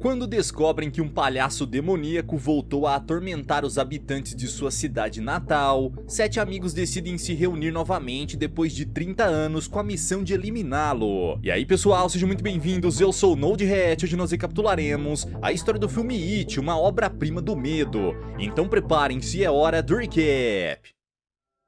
quando descobrem que um palhaço demoníaco voltou a atormentar os habitantes de sua cidade natal, 7 amigos decidem se reunir novamente depois de 30 anos com a missão de eliminá-lo. E aí pessoal, sejam muito bem-vindos, eu sou o NodeHat e hoje nós recapitularemos a história do filme It, uma obra-prima do medo. Então preparem-se, é hora do recap!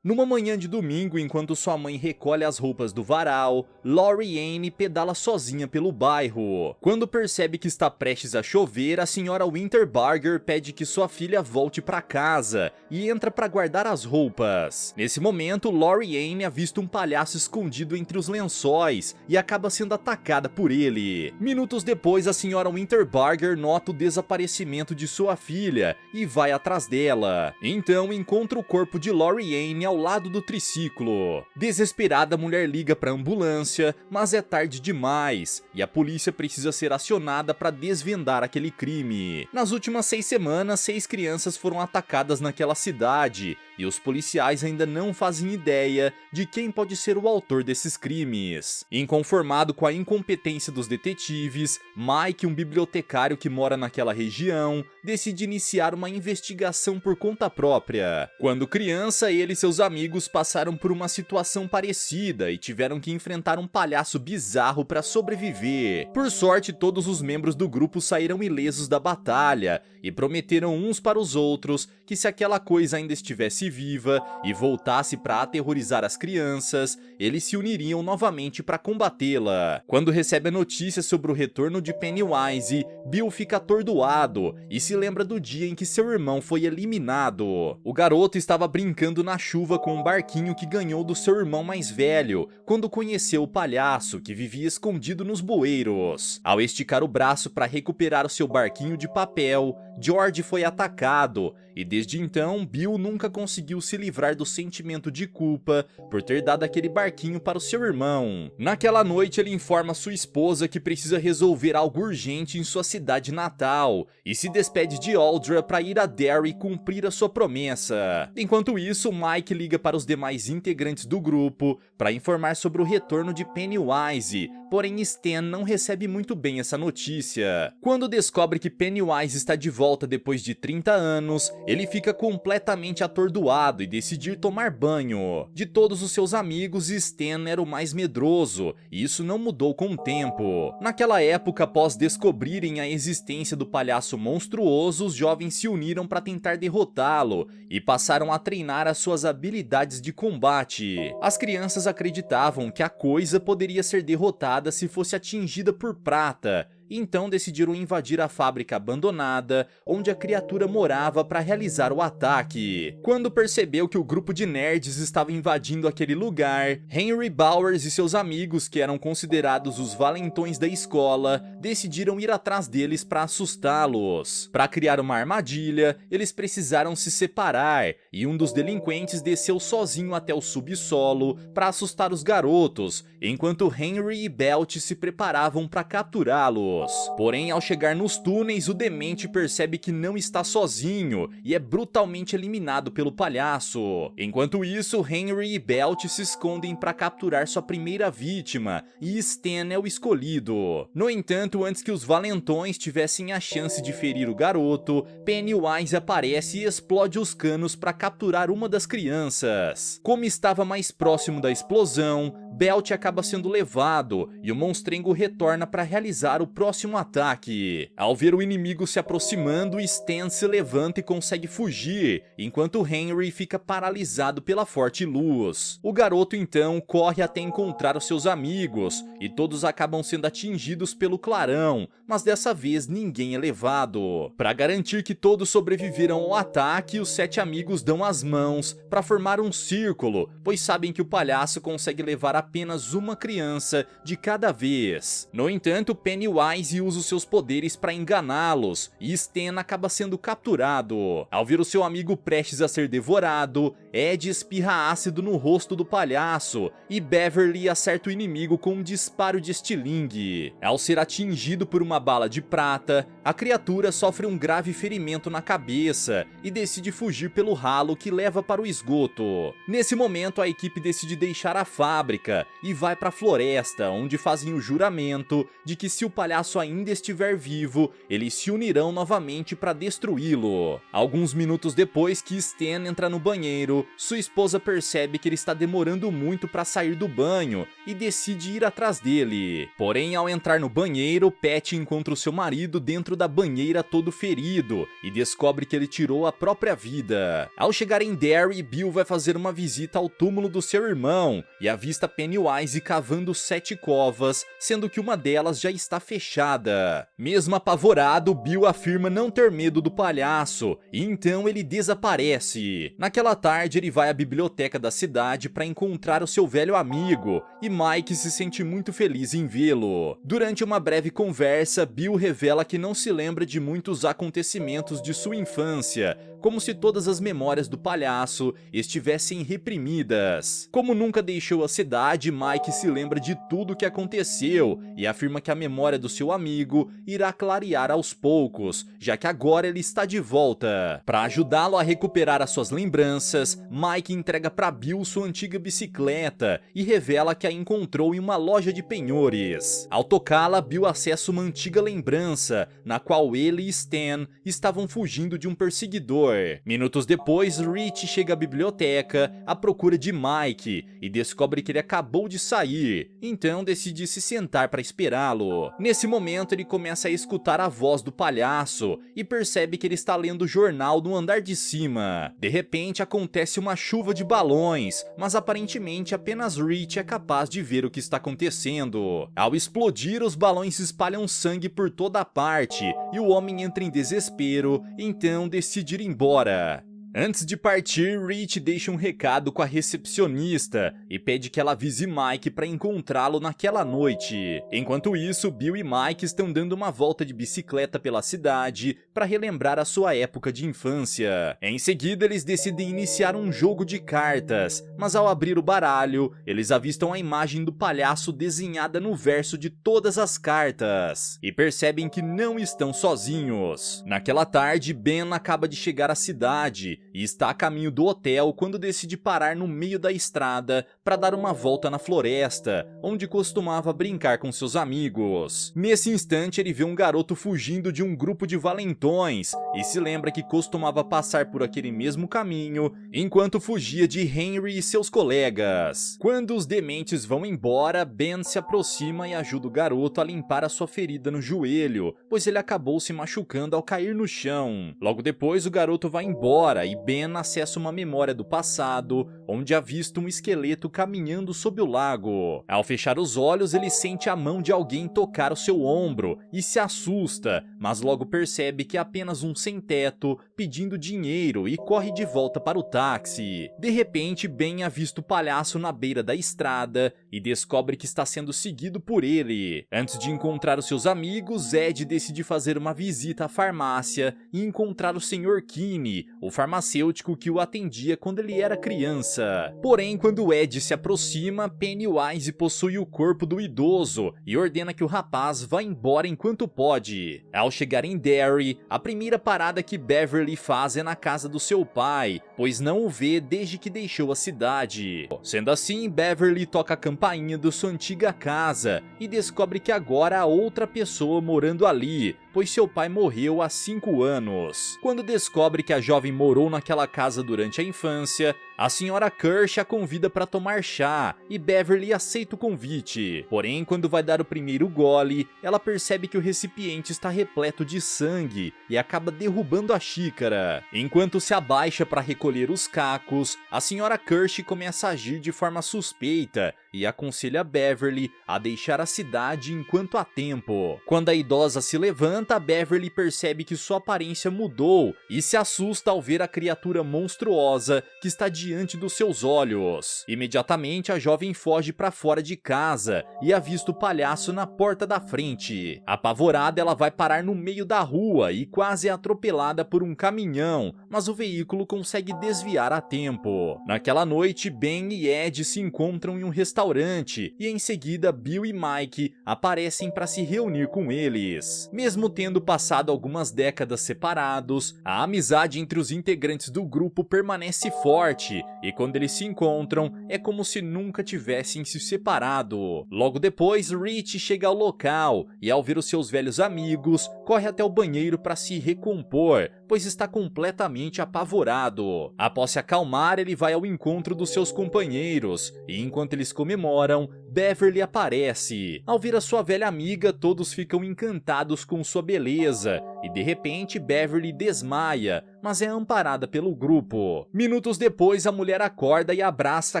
Numa manhã de domingo, enquanto sua mãe recolhe as roupas do varal, Lori-Anne pedala sozinha pelo bairro. Quando percebe que está prestes a chover, a senhora Winterbarger pede que sua filha volte para casa e entra para guardar as roupas. Nesse momento, Lori-Anne avista um palhaço escondido entre os lençóis e acaba sendo atacada por ele. Minutos depois, a senhora Winterbarger nota o desaparecimento de sua filha e vai atrás dela. Então, encontra o corpo de Lori-Anne ao lado do triciclo. Desesperada, a mulher liga para a ambulância, mas é tarde demais e a polícia precisa ser acionada para desvendar aquele crime. Nas últimas 6 semanas, 6 crianças foram atacadas naquela cidade e os policiais ainda não fazem ideia de quem pode ser o autor desses crimes. Inconformado com a incompetência dos detetives, Mike, um bibliotecário que mora naquela região, decide iniciar uma investigação por conta própria. Quando criança, ele e seus amigos passaram por uma situação parecida e tiveram que enfrentar um palhaço bizarro para sobreviver. Por sorte, todos os membros do grupo saíram ilesos da batalha e prometeram uns para os outros que se aquela coisa ainda estivesse viva e voltasse para aterrorizar as crianças, eles se uniriam novamente para combatê-la. Quando recebe a notícia sobre o retorno de Pennywise, Bill fica atordoado e se lembra do dia em que seu irmão foi eliminado. O garoto estava brincando na chuva com um barquinho que ganhou do seu irmão mais velho, quando conheceu o palhaço que vivia escondido nos bueiros. Ao esticar o braço para recuperar o seu barquinho de papel, George foi atacado, e desde então Bill nunca conseguiu se livrar do sentimento de culpa por ter dado aquele barquinho para o seu irmão. Naquela noite ele informa sua esposa que precisa resolver algo urgente em sua cidade natal, e se despede de Audra para ir a Derry cumprir a sua promessa. Enquanto isso, Mike liga para os demais integrantes do grupo para informar sobre o retorno de Pennywise, porém Stan não recebe muito bem essa notícia. Quando descobre que Pennywise está de volta depois de 30 anos, ele fica completamente atordoado e decide ir tomar banho. De todos os seus amigos, Stan era o mais medroso, e isso não mudou com o tempo. Naquela época, após descobrirem a existência do palhaço monstruoso, os jovens se uniram para tentar derrotá-lo e passaram a treinar as suas habilidades de combate. As crianças acreditavam que a coisa poderia ser derrotada se fosse atingida por prata, então decidiram invadir a fábrica abandonada, onde a criatura morava para realizar o ataque. Quando percebeu que o grupo de nerds estava invadindo aquele lugar, Henry Bowers e seus amigos, que eram considerados os valentões da escola, decidiram ir atrás deles para assustá-los. Para criar uma armadilha, eles precisaram se separar, e um dos delinquentes desceu sozinho até o subsolo para assustar os garotos, enquanto Henry e Belt se preparavam para capturá-los. Porém, ao chegar nos túneis, o demente percebe que não está sozinho e é brutalmente eliminado pelo palhaço. Enquanto isso, Henry e Belt se escondem para capturar sua primeira vítima, e Stan é o escolhido. No entanto, antes que os valentões tivessem a chance de ferir o garoto, Pennywise aparece e explode os canos para capturar uma das crianças. Como estava mais próximo da explosão, Belt acaba sendo levado e o monstrengo retorna para realizar o próximo ataque. Ao ver o inimigo se aproximando, Stan se levanta e consegue fugir, enquanto Henry fica paralisado pela forte luz. O garoto então corre até encontrar os seus amigos e todos acabam sendo atingidos pelo clarão, mas dessa vez ninguém é levado. Para garantir que todos sobreviveram ao ataque, os 7 amigos dão as mãos para formar um círculo, pois sabem que o palhaço consegue levar apenas uma criança de cada vez. No entanto, Pennywise usa os seus poderes para enganá-los e Stan acaba sendo capturado. Ao ver o seu amigo prestes a ser devorado, Ed espirra ácido no rosto do palhaço e Beverly acerta o inimigo com um disparo de estilingue. Ao ser atingido por uma bala de prata, a criatura sofre um grave ferimento na cabeça e decide fugir pelo ralo que leva para o esgoto. Nesse momento, a equipe decide deixar a fábrica e vai para a floresta, onde fazem o juramento de que se o palhaço palhaço ainda estiver vivo, eles se unirão novamente para destruí-lo. Alguns minutos depois que Stan entra no banheiro, sua esposa percebe que ele está demorando muito para sair do banho e decide ir atrás dele. Porém, ao entrar no banheiro, Pat encontra o seu marido dentro da banheira todo ferido e descobre que ele tirou a própria vida. Ao chegar em Derry, Bill vai fazer uma visita ao túmulo do seu irmão e avista Pennywise cavando 7 covas, sendo que uma delas já está fechada. Mesmo apavorado, Bill afirma não ter medo do palhaço e então ele desaparece. Naquela tarde, ele vai à biblioteca da cidade para encontrar o seu velho amigo e Mike se sente muito feliz em vê-lo. Durante uma breve conversa, Bill revela que não se lembra de muitos acontecimentos de sua infância, como se todas as memórias do palhaço estivessem reprimidas. Como nunca deixou a cidade, Mike se lembra de tudo o que aconteceu e afirma que a memória do seu amigo irá clarear aos poucos, já que agora ele está de volta. Para ajudá-lo a recuperar as suas lembranças, Mike entrega para Bill sua antiga bicicleta e revela que a encontrou em uma loja de penhores. Ao tocá-la, Bill acessa uma antiga lembrança, na qual ele e Stan estavam fugindo de um perseguidor. Minutos depois, Rich chega à biblioteca à procura de Mike e descobre que ele acabou de sair, então decide se sentar para esperá-lo. Nesse momento, ele começa a escutar a voz do palhaço e percebe que ele está lendo o jornal no andar de cima. De repente, acontece uma chuva de balões, mas aparentemente apenas Rich é capaz de ver o que está acontecendo. Ao explodir, os balões espalham sangue por toda a parte e o homem entra em desespero, então decide ir embora. Antes de partir, Rich deixa um recado com a recepcionista e pede que ela avise Mike para encontrá-lo naquela noite. Enquanto isso, Bill e Mike estão dando uma volta de bicicleta pela cidade para relembrar a sua época de infância. Em seguida, eles decidem iniciar um jogo de cartas, mas ao abrir o baralho, eles avistam a imagem do palhaço desenhada no verso de todas as cartas e percebem que não estão sozinhos. Naquela tarde, Ben acaba de chegar à cidade e está a caminho do hotel quando decide parar no meio da estrada para dar uma volta na floresta, onde costumava brincar com seus amigos. Nesse instante, ele vê um garoto fugindo de um grupo de valentões e se lembra que costumava passar por aquele mesmo caminho enquanto fugia de Henry e seus colegas. Quando os dementes vão embora, Ben se aproxima e ajuda o garoto a limpar a sua ferida no joelho, pois ele acabou se machucando ao cair no chão. Logo depois, o garoto vai embora e Ben acessa uma memória do passado, onde avista um esqueleto caminhando sob o lago. Ao fechar os olhos, ele sente a mão de alguém tocar o seu ombro e se assusta, mas logo percebe que é apenas um sem-teto pedindo dinheiro e corre de volta para o táxi. De repente, Ben avista o palhaço na beira da estrada e descobre que está sendo seguido por ele. Antes de encontrar os seus amigos, Ed decide fazer uma visita à farmácia e encontrar o Sr. Kinney, o farmacêutico que o atendia quando ele era criança. Porém, quando Ed se aproxima, Pennywise possui o corpo do idoso e ordena que o rapaz vá embora enquanto pode. Ao chegar em Derry, a primeira parada que Beverly faz é na casa do seu pai, pois não o vê desde que deixou a cidade. Sendo assim, Beverly toca a campainha da sua antiga casa e descobre que agora há outra pessoa morando ali, pois seu pai morreu há 5 anos. Quando descobre que a jovem morou naquela casa durante a infância, a senhora Kirsch a convida para tomar chá e Beverly aceita o convite. Porém, quando vai dar o primeiro gole, ela percebe que o recipiente está repleto de sangue e acaba derrubando a xícara. Enquanto se abaixa para recolher os cacos, a senhora Kirsch começa a agir de forma suspeita e aconselha Beverly a deixar a cidade enquanto há tempo. Quando a idosa se levanta, Beverly percebe que sua aparência mudou e se assusta ao ver a criatura monstruosa que está diante dos seus olhos. Imediatamente, a jovem foge para fora de casa e avista o palhaço na porta da frente. Apavorada, ela vai parar no meio da rua e quase é atropelada por um caminhão, mas o veículo consegue desviar a tempo. Naquela noite, Ben e Ed se encontram em um restaurante e em seguida Bill e Mike aparecem para se reunir com eles. Mesmo tendo passado algumas décadas separados, a amizade entre os integrantes do grupo permanece forte e quando eles se encontram é como se nunca tivessem se separado. Logo depois, Rich chega ao local e ao ver os seus velhos amigos, corre até o banheiro para se recompor, pois está completamente apavorado. Após se acalmar, ele vai ao encontro dos seus companheiros e enquanto eles comemoram, Beverly aparece. Ao ver a sua velha amiga, todos ficam encantados com sua beleza e de repente Beverly desmaia, mas é amparada pelo grupo. Minutos depois, a mulher acorda e abraça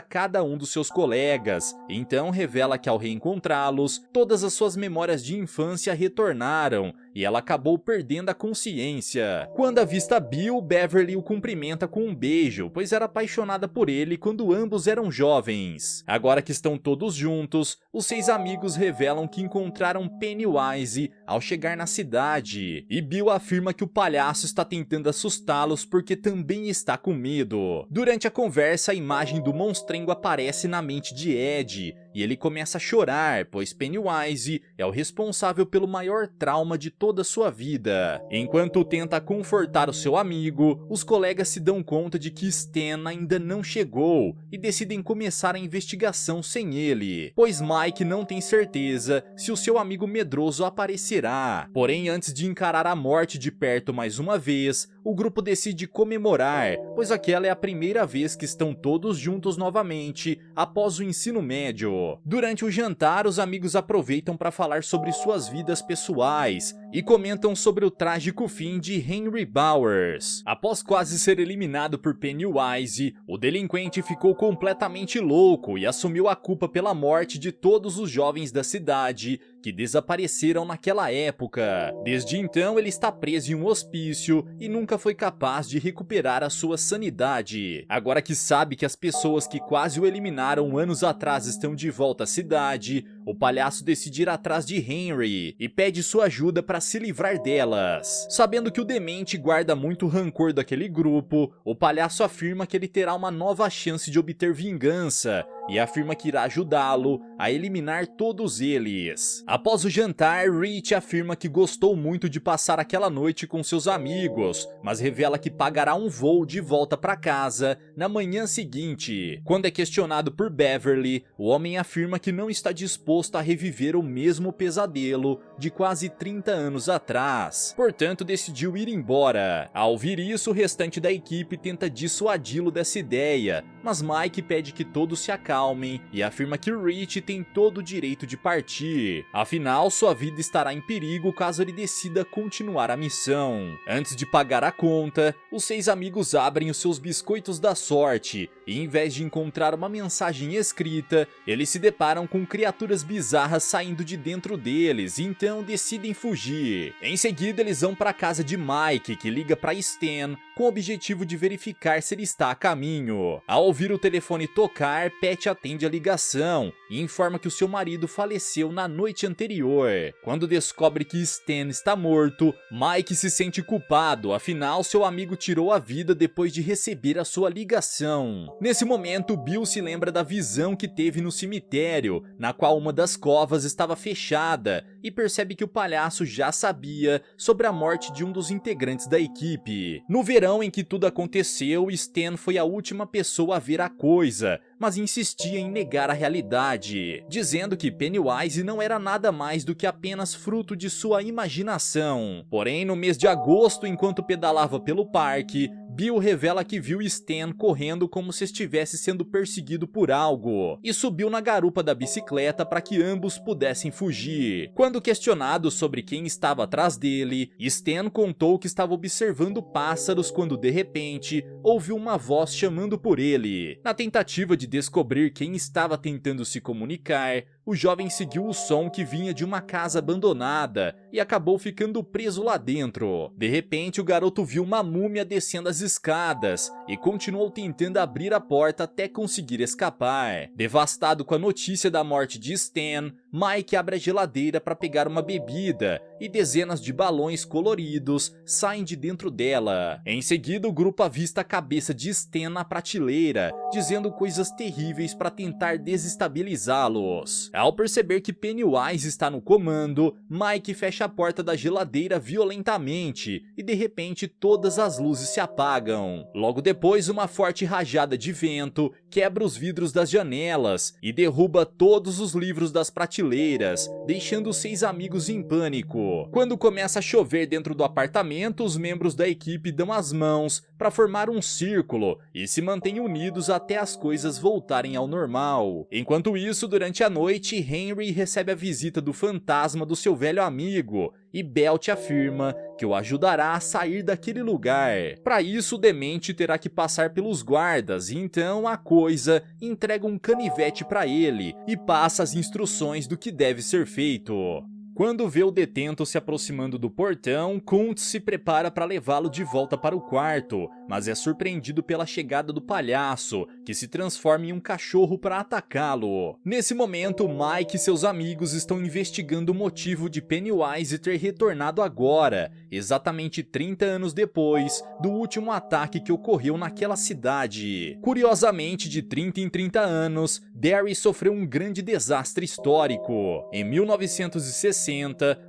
cada um dos seus colegas, então revela que ao reencontrá-los, todas as suas memórias de infância retornaram e ela acabou perdendo a consciência. Quando avista Bill, Beverly o cumprimenta com um beijo, pois era apaixonada por ele quando ambos eram jovens. Agora que estão todos juntos, os 6 amigos revelam que encontraram Pennywise ao chegar na cidade, e Bill afirma que o palhaço está tentando assustá-los porque também está com medo. Durante a conversa, a imagem do monstrengo aparece na mente de Ed, e ele começa a chorar, pois Pennywise é o responsável pelo maior trauma de toda a sua vida. Enquanto tenta confortar o seu amigo, os colegas se dão conta de que Stan ainda não chegou e decidem começar a investigação sem ele, pois Mike não tem certeza se o seu amigo medroso aparecerá. Porém, antes de encarar a morte de perto mais uma vez, o grupo decide comemorar, pois aquela é a primeira vez que estão todos juntos novamente após o ensino médio. Durante o jantar, os amigos aproveitam para falar sobre suas vidas pessoais e comentam sobre o trágico fim de Henry Bowers. Após quase ser eliminado por Pennywise, o delinquente ficou completamente louco e assumiu a culpa pela morte de todos os jovens da cidade que desapareceram naquela época. Desde então, ele está preso em um hospício e nunca foi capaz de recuperar a sua sanidade. Agora que sabe que as pessoas que quase o eliminaram anos atrás estão de volta à cidade, o palhaço decide ir atrás de Henry e pede sua ajuda para se livrar delas. Sabendo que o demente guarda muito rancor daquele grupo, o palhaço afirma que ele terá uma nova chance de obter vingança e afirma que irá ajudá-lo a eliminar todos eles. Após o jantar, Rich afirma que gostou muito de passar aquela noite com seus amigos, mas revela que pagará um voo de volta para casa na manhã seguinte. Quando é questionado por Beverly, o homem afirma que não está disposto a reviver o mesmo pesadelo de quase 30 anos atrás, portanto decidiu ir embora. Ao ouvir isso, o restante da equipe tenta dissuadi-lo dessa ideia, mas Mike pede que todos se acalmem e afirma que Rich tem todo o direito de partir. Afinal, sua vida estará em perigo caso ele decida continuar a missão. Antes de pagar a conta, os 6 amigos abrem os seus biscoitos da sorte e, em vez de encontrar uma mensagem escrita, eles se deparam com criaturas bizarras saindo de dentro deles e então decidem fugir. Em seguida, eles vão para a casa de Mike, que liga para Stan com o objetivo de verificar se ele está a caminho. Ao ouvir o telefone tocar, Pat atende a ligação e informa que o seu marido faleceu na noite anterior. Quando descobre que Stan está morto, Mike se sente culpado, afinal seu amigo tirou a vida depois de receber a sua ligação. Nesse momento, Bill se lembra da visão que teve no cemitério, na qual uma das covas estava fechada, e percebe que o palhaço já sabia sobre a morte de um dos integrantes da equipe. No verão em que tudo aconteceu, Stan foi a última pessoa a ver a coisa, mas insistia em negar a realidade, dizendo que Pennywise não era nada mais do que apenas fruto de sua imaginação. Porém, no mês de agosto, enquanto pedalava pelo parque, Bill revela que viu Stan correndo como se estivesse sendo perseguido por algo, e subiu na garupa da bicicleta para que ambos pudessem fugir. Quando questionado sobre quem estava atrás dele, Stan contou que estava observando pássaros quando de repente ouviu uma voz chamando por ele. Na tentativa de descobrir quem estava tentando se comunicar, o jovem seguiu o som que vinha de uma casa abandonada e acabou ficando preso lá dentro. De repente, o garoto viu uma múmia descendo as escadas e continuou tentando abrir a porta até conseguir escapar. Devastado com a notícia da morte de Stan, Mike abre a geladeira para pegar uma bebida e dezenas de balões coloridos saem de dentro dela. Em seguida, o grupo avista a cabeça de Stan na prateleira, dizendo coisas terríveis para tentar desestabilizá-los. Ao perceber que Pennywise está no comando, Mike fecha a porta da geladeira violentamente e de repente todas as luzes se apagam. Logo depois, uma forte rajada de vento quebra os vidros das janelas e derruba todos os livros das prateleiras, deixando os 6 amigos em pânico. Quando começa a chover dentro do apartamento, os membros da equipe dão as mãos para formar um círculo e se mantêm unidos até as coisas voltarem ao normal. Enquanto isso, durante a noite, Henry recebe a visita do fantasma do seu velho amigo e Belt afirma que o ajudará a sair daquele lugar. Para isso, o demente terá que passar pelos guardas, e então a coisa entrega um canivete para ele e passa as instruções do que deve ser feito. Quando vê o detento se aproximando do portão, Kuntz se prepara para levá-lo de volta para o quarto, mas é surpreendido pela chegada do palhaço, que se transforma em um cachorro para atacá-lo. Nesse momento, Mike e seus amigos estão investigando o motivo de Pennywise ter retornado agora, exatamente 30 anos depois do último ataque que ocorreu naquela cidade. Curiosamente, de 30 em 30 anos, Derry sofreu um grande desastre histórico. Em 1960,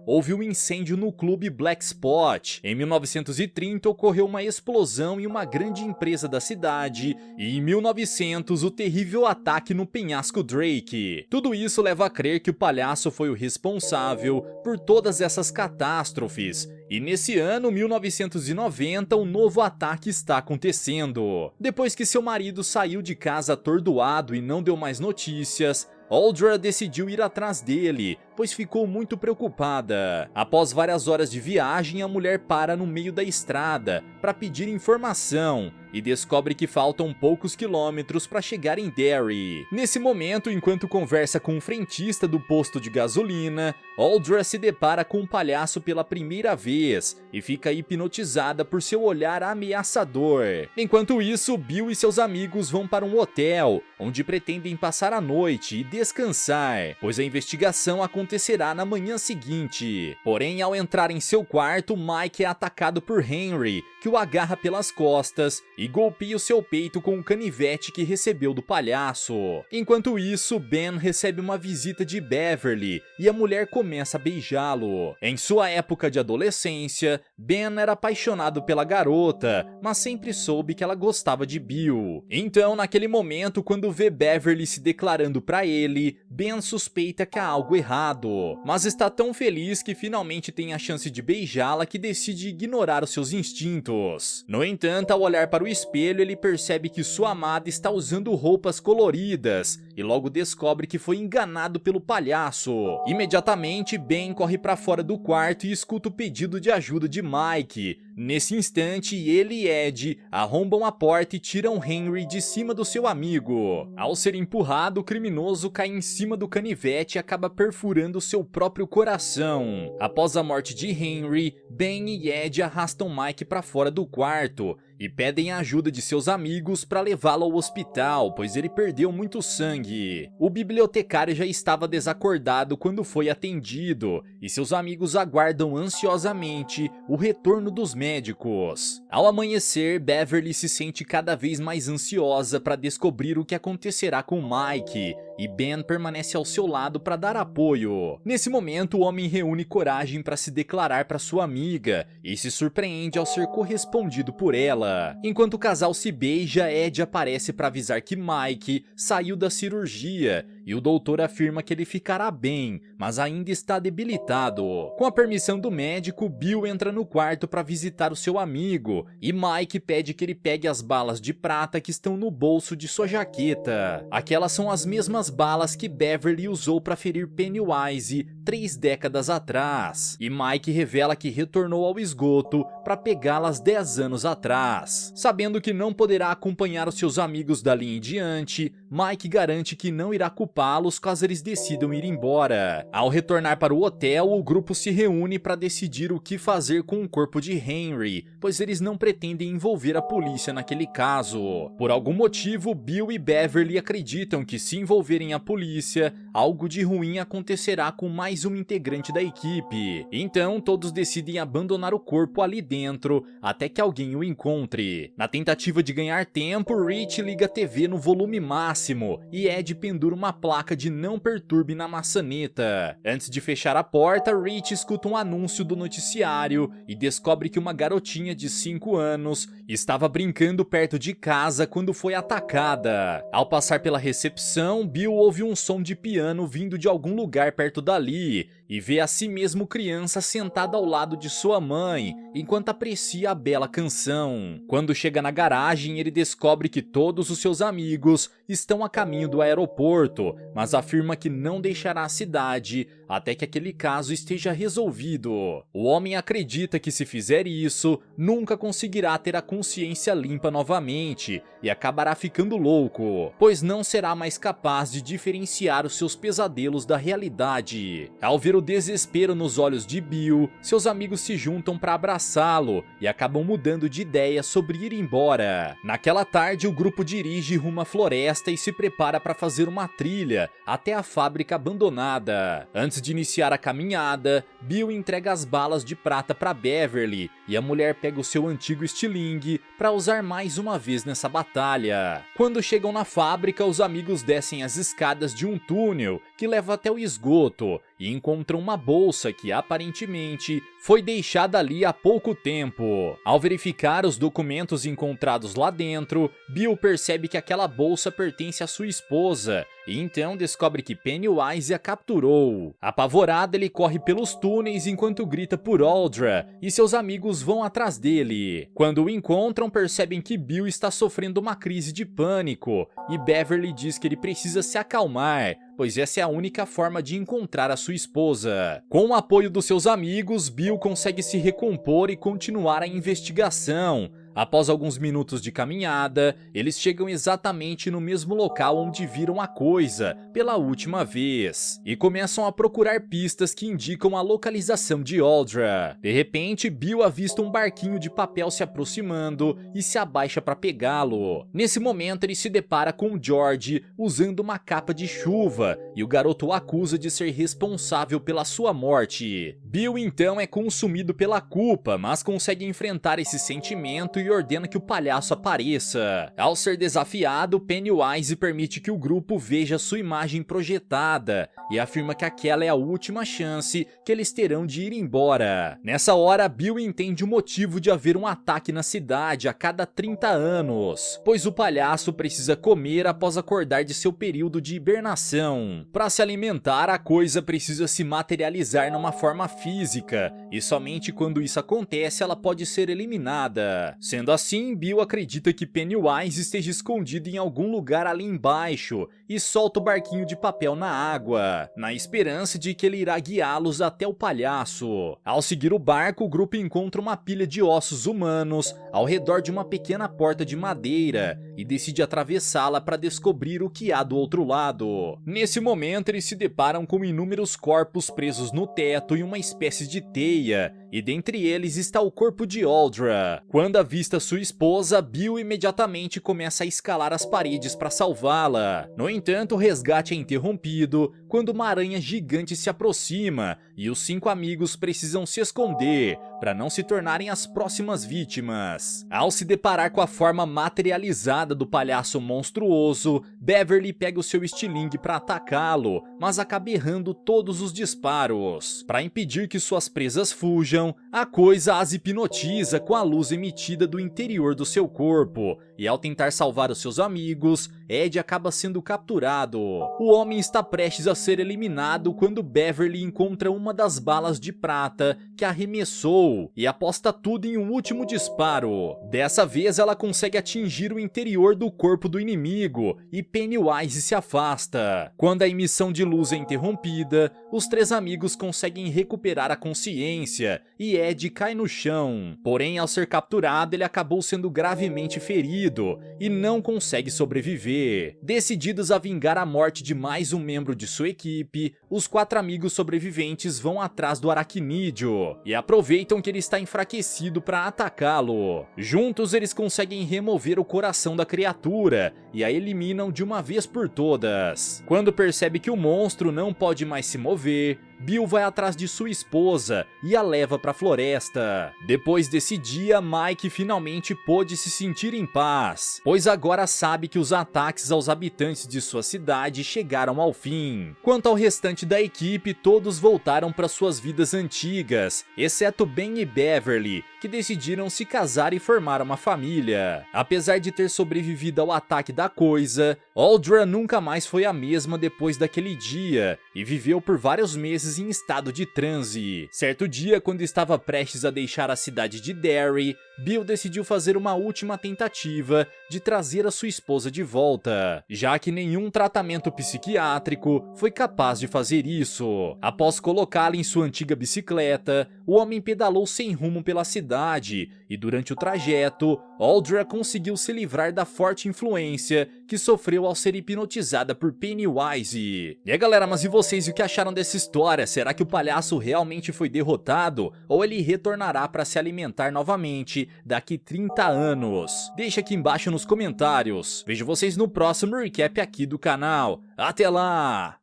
houve um incêndio no clube Black Spot. Em 1930, ocorreu uma explosão em uma grande empresa da cidade. E em 1900, o terrível ataque no penhasco Drake. Tudo isso leva a crer que o palhaço foi o responsável por todas essas catástrofes. E nesse ano, 1990, um novo ataque está acontecendo. Depois que seu marido saiu de casa atordoado e não deu mais notícias, Audra decidiu ir atrás dele, pois ficou muito preocupada. Após várias horas de viagem, a mulher para no meio da estrada para pedir informação e descobre que faltam poucos quilômetros para chegar em Derry. Nesse momento, enquanto conversa com um frentista do posto de gasolina, Audra se depara com um palhaço pela primeira vez e fica hipnotizada por seu olhar ameaçador. Enquanto isso, Bill e seus amigos vão para um hotel, onde pretendem passar a noite e descansar, pois a investigação acontecerá na manhã seguinte. Porém, ao entrar em seu quarto, Mike é atacado por Henry, que o agarra pelas costas e golpeia o seu peito com um canivete que recebeu do palhaço. Enquanto isso, Ben recebe uma visita de Beverly e a mulher começa a beijá-lo. Em sua época de adolescência, Ben era apaixonado pela garota, mas sempre soube que ela gostava de Bill. Então, naquele momento, quando vê Beverly se declarando pra ele, Ben suspeita que há algo errado, mas está tão feliz que finalmente tem a chance de beijá-la que decide ignorar os seus instintos. No entanto, ao olhar para o espelho, ele percebe que sua amada está usando roupas coloridas e logo descobre que foi enganado pelo palhaço. Imediatamente, Ben corre para fora do quarto e escuta o pedido de ajuda de Mike. Nesse instante, ele e Ed arrombam a porta e tiram Henry de cima do seu amigo. Ao ser empurrado, o criminoso cai em cima do canivete e acaba perfurando seu próprio coração. Após a morte de Henry, Ben e Ed arrastam Mike para fora do quarto e pedem a ajuda de seus amigos para levá-lo ao hospital, pois ele perdeu muito sangue. O bibliotecário já estava desacordado quando foi atendido, e seus amigos aguardam ansiosamente o retorno dos médicos. Ao amanhecer, Beverly se sente cada vez mais ansiosa para descobrir o que acontecerá com Mike, e Ben permanece ao seu lado para dar apoio. Nesse momento, o homem reúne coragem para se declarar para sua amiga e se surpreende ao ser correspondido por ela. Enquanto o casal se beija, Ed aparece para avisar que Mike saiu da cirurgia e o doutor afirma que ele ficará bem, mas ainda está debilitado. Com a permissão do médico, Bill entra no quarto para visitar o seu amigo e Mike pede que ele pegue as balas de prata que estão no bolso de sua jaqueta. Aquelas são as mesmas balas que Beverly usou para ferir Pennywise 3 décadas atrás, e Mike revela que retornou ao esgoto para pegá-las 10 anos atrás. Sabendo que não poderá acompanhar os seus amigos dali em diante, Mike garante que não irá culpá-los caso eles decidam ir embora. Ao retornar para o hotel, o grupo se reúne para decidir o que fazer com o corpo de Henry, pois eles não pretendem envolver a polícia naquele caso. Por algum motivo, Bill e Beverly acreditam que se envolverem esconderem a polícia, algo de ruim acontecerá com mais um integrante da equipe. Então todos decidem abandonar o corpo ali dentro até que alguém o encontre. Na tentativa de ganhar tempo, Rich liga a TV no volume máximo e Ed pendura uma placa de não perturbe na maçaneta. Antes de fechar a porta, Rich escuta um anúncio do noticiário e descobre que uma garotinha de 5 anos estava brincando perto de casa quando foi atacada. Ao passar pela recepção, Bill ouve um som de piano vindo de algum lugar perto dali e vê a si mesmo criança sentada ao lado de sua mãe, enquanto aprecia a bela canção. Quando chega na garagem, ele descobre que todos os seus amigos estão a caminho do aeroporto, mas afirma que não deixará a cidade até que aquele caso esteja resolvido. O homem acredita que se fizer isso, nunca conseguirá ter a consciência limpa novamente e acabará ficando louco, pois não será mais capaz de diferenciar os seus pesadelos da realidade. Ao ver o desespero nos olhos de Bill, seus amigos se juntam para abraçá-lo e acabam mudando de ideia sobre ir embora. Naquela tarde, o grupo dirige rumo à floresta e se prepara para fazer uma trilha até a fábrica abandonada. Antes de iniciar a caminhada, Bill entrega as balas de prata para Beverly e a mulher pega o seu antigo estilingue para usar mais uma vez nessa batalha. Quando chegam na fábrica, os amigos descem as escadas de um túnel que leva até o esgoto e encontram uma bolsa que aparentemente foi deixada ali há pouco tempo. Ao verificar os documentos encontrados lá dentro, Bill percebe que aquela bolsa pertence à sua esposa e então descobre que Pennywise a capturou. Apavorado, ele corre pelos túneis enquanto grita por Audra e seus amigos vão atrás dele. Quando o encontram, percebem que Bill está sofrendo uma crise de pânico e Beverly diz que ele precisa se acalmar, pois essa é a única forma de encontrar a sua esposa. Com o apoio dos seus amigos, Bill consegue se recompor e continuar a investigação. Após alguns minutos de caminhada, eles chegam exatamente no mesmo local onde viram a coisa pela última vez e começam a procurar pistas que indicam a localização de Audra. De repente, Bill avista um barquinho de papel se aproximando e se abaixa para pegá-lo. Nesse momento, ele se depara com George usando uma capa de chuva e o garoto o acusa de ser responsável pela sua morte. Bill então é consumido pela culpa, mas consegue enfrentar esse sentimento e ordena que o palhaço apareça. Ao ser desafiado, Pennywise permite que o grupo veja sua imagem projetada e afirma que aquela é a última chance que eles terão de ir embora. Nessa hora, Bill entende o motivo de haver um ataque na cidade a cada 30 anos, pois o palhaço precisa comer após acordar de seu período de hibernação. Para se alimentar, a coisa precisa se materializar numa forma física, e somente quando isso acontece ela pode ser eliminada. Sendo assim, Bill acredita que Pennywise esteja escondido em algum lugar ali embaixo e solta o barquinho de papel na água, na esperança de que ele irá guiá-los até o palhaço. Ao seguir o barco, o grupo encontra uma pilha de ossos humanos ao redor de uma pequena porta de madeira e decide atravessá-la para descobrir o que há do outro lado. Nesse momento, eles se deparam com inúmeros corpos presos no teto e uma espécie de teia, e dentre eles está o corpo de Audra. Quando avista sua esposa, Bill imediatamente começa a escalar as paredes para salvá-la. No entanto, o resgate é interrompido quando uma aranha gigante se aproxima e os 5 amigos precisam se esconder para não se tornarem as próximas vítimas. Ao se deparar com a forma materializada do palhaço monstruoso, Beverly pega o seu estilingue para atacá-lo, mas acaba errando todos os disparos. Para impedir que suas presas fujam, a coisa as hipnotiza com a luz emitida do interior do seu corpo, e ao tentar salvar os seus amigos, Ed acaba sendo capturado. O homem está prestes a ser eliminado quando Beverly encontra uma das balas de prata que arremessou e aposta tudo em um último disparo. Dessa vez ela consegue atingir o interior do corpo do inimigo e Pennywise se afasta. Quando a emissão de luz é interrompida, os 3 amigos conseguem recuperar a consciência e Ed cai no chão. Porém, ao ser capturado, ele acabou sendo gravemente ferido e não consegue sobreviver. morrer. Decididos a vingar a morte de mais um membro de sua equipe, os 4 amigos sobreviventes vão atrás do aracnídeo e aproveitam que ele está enfraquecido para atacá-lo. Juntos eles conseguem remover o coração da criatura e a eliminam de uma vez por todas. Quando percebe que o monstro não pode mais se mover, Bill vai atrás de sua esposa e a leva para a floresta. Depois desse dia, Mike finalmente pôde se sentir em paz, pois agora sabe que os ataques aos habitantes de sua cidade chegaram ao fim. Quanto ao restante da equipe, todos voltaram para suas vidas antigas, exceto Ben e Beverly, que decidiram se casar e formar uma família. Apesar de ter sobrevivido ao ataque da coisa, Audra nunca mais foi a mesma depois daquele dia e viveu por vários meses em estado de transe. Certo dia, quando estava prestes a deixar a cidade de Derry, Bill decidiu fazer uma última tentativa de trazer a sua esposa de volta, já que nenhum tratamento psiquiátrico foi capaz de fazer isso. Após colocá-la em sua antiga bicicleta, o homem pedalou sem rumo pela cidade e durante o trajeto, Audra conseguiu se livrar da forte influência que sofreu ao ser hipnotizada por Pennywise. E aí galera, mas e vocês, o que acharam dessa história? Será que o palhaço realmente foi derrotado ou ele retornará para se alimentar novamente daqui 30 anos? Deixa aqui embaixo nos comentários. Vejo vocês no próximo recap aqui do canal. Até lá!